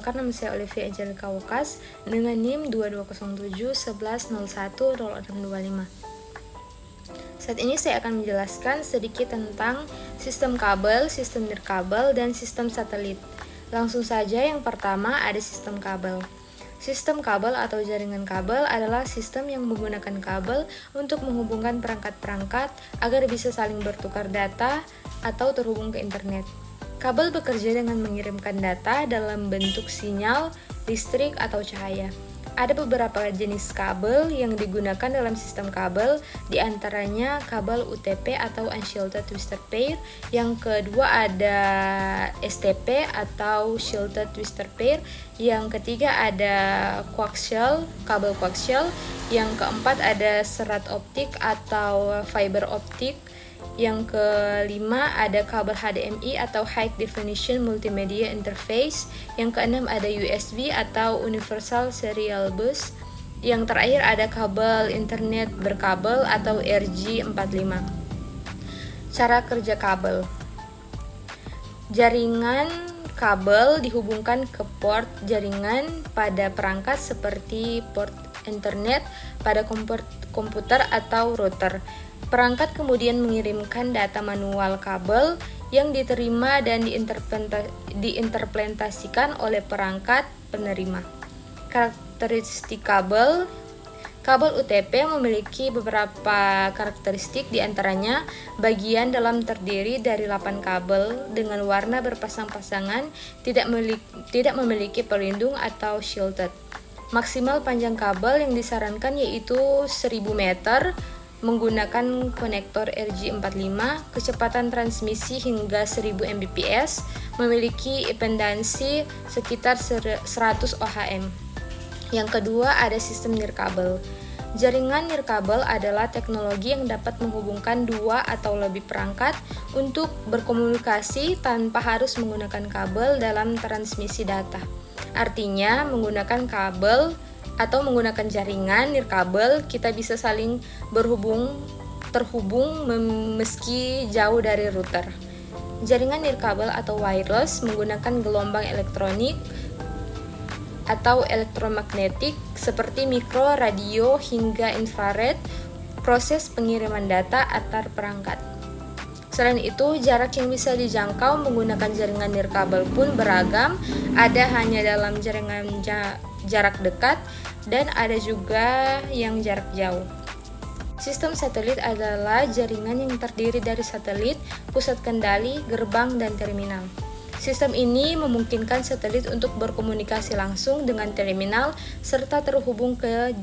perkenalkan nama saya Olivia Angelica Wokas dengan NIM 220711010625. Saat ini saya akan menjelaskan sedikit tentang sistem kabel, sistem nirkabel, dan sistem satelit. Langsung saja, yang pertama ada sistem kabel. Sistem kabel atau jaringan kabel adalah sistem yang menggunakan kabel untuk menghubungkan perangkat-perangkat agar bisa saling bertukar data atau terhubung ke internet. Kabel bekerja dengan mengirimkan data dalam bentuk sinyal, listrik, atau cahaya. Ada beberapa jenis kabel yang digunakan dalam sistem kabel, di antaranya kabel UTP atau Unshielded Twisted Pair. Yang kedua ada STP atau Shielded Twisted Pair. Yang ketiga ada coaxial, kabel coaxial. Yang keempat ada serat optik atau fiber optik. Yang kelima ada kabel HDMI atau High Definition Multimedia Interface. Yang keenam ada USB atau Universal Serial Bus. Yang terakhir ada kabel internet berkabel atau RJ45. Cara kerja kabel. Jaringan kabel dihubungkan ke port jaringan pada perangkat seperti port internet pada komputer atau router. Perangkat kemudian mengirimkan data manual kabel yang diterima dan diimplementasikan oleh perangkat penerima. Karakteristik kabel. Kabel UTP memiliki beberapa karakteristik, diantaranya bagian dalam terdiri dari 8 kabel dengan warna berpasang-pasangan, tidak memiliki pelindung atau shielded. Maksimal panjang kabel yang disarankan yaitu 1000 meter, menggunakan konektor RJ45, kecepatan transmisi hingga 1000 Mbps, memiliki impedansi sekitar 100 ohm. Yang kedua ada sistem nirkabel. Jaringan nirkabel adalah teknologi yang dapat menghubungkan dua atau lebih perangkat untuk berkomunikasi tanpa harus menggunakan kabel dalam transmisi data. Artinya, menggunakan kabel atau menggunakan jaringan nirkabel, kita bisa saling terhubung meski jauh dari router. Jaringan nirkabel atau wireless menggunakan gelombang elektronik atau elektromagnetik seperti mikro, radio, hingga infrared, proses pengiriman data antar perangkat. Selain itu, jarak yang bisa dijangkau menggunakan jaringan nirkabel pun beragam, ada hanya dalam jaringan jarak dekat dan ada juga yang jarak jauh. Sistem satelit adalah jaringan yang terdiri dari satelit, pusat kendali, gerbang, dan terminal. Sistem ini memungkinkan satelit untuk berkomunikasi langsung dengan terminal serta terhubung ke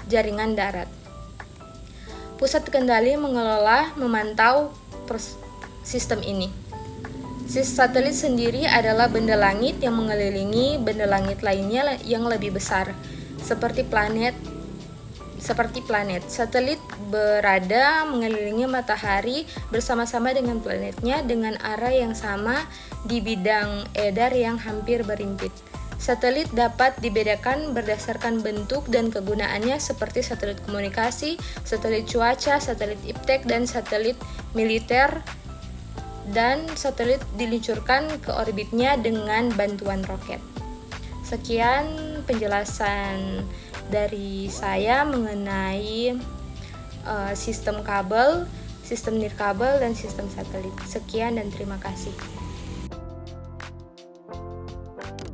jaringan darat. Pusat kendali mengelola, memantau sistem ini. Satelit sendiri adalah benda langit yang mengelilingi benda langit lainnya yang lebih besar, seperti planet. Satelit berada mengelilingi matahari bersama-sama dengan planetnya dengan arah yang sama di bidang edar yang hampir berimpit. Satelit dapat dibedakan berdasarkan bentuk dan kegunaannya seperti satelit komunikasi, satelit cuaca, satelit iptek, dan satelit militer, dan satelit diluncurkan ke orbitnya dengan bantuan roket. Sekian penjelasan dari saya mengenai sistem kabel, sistem nirkabel, dan sistem satelit. Sekian dan terima kasih.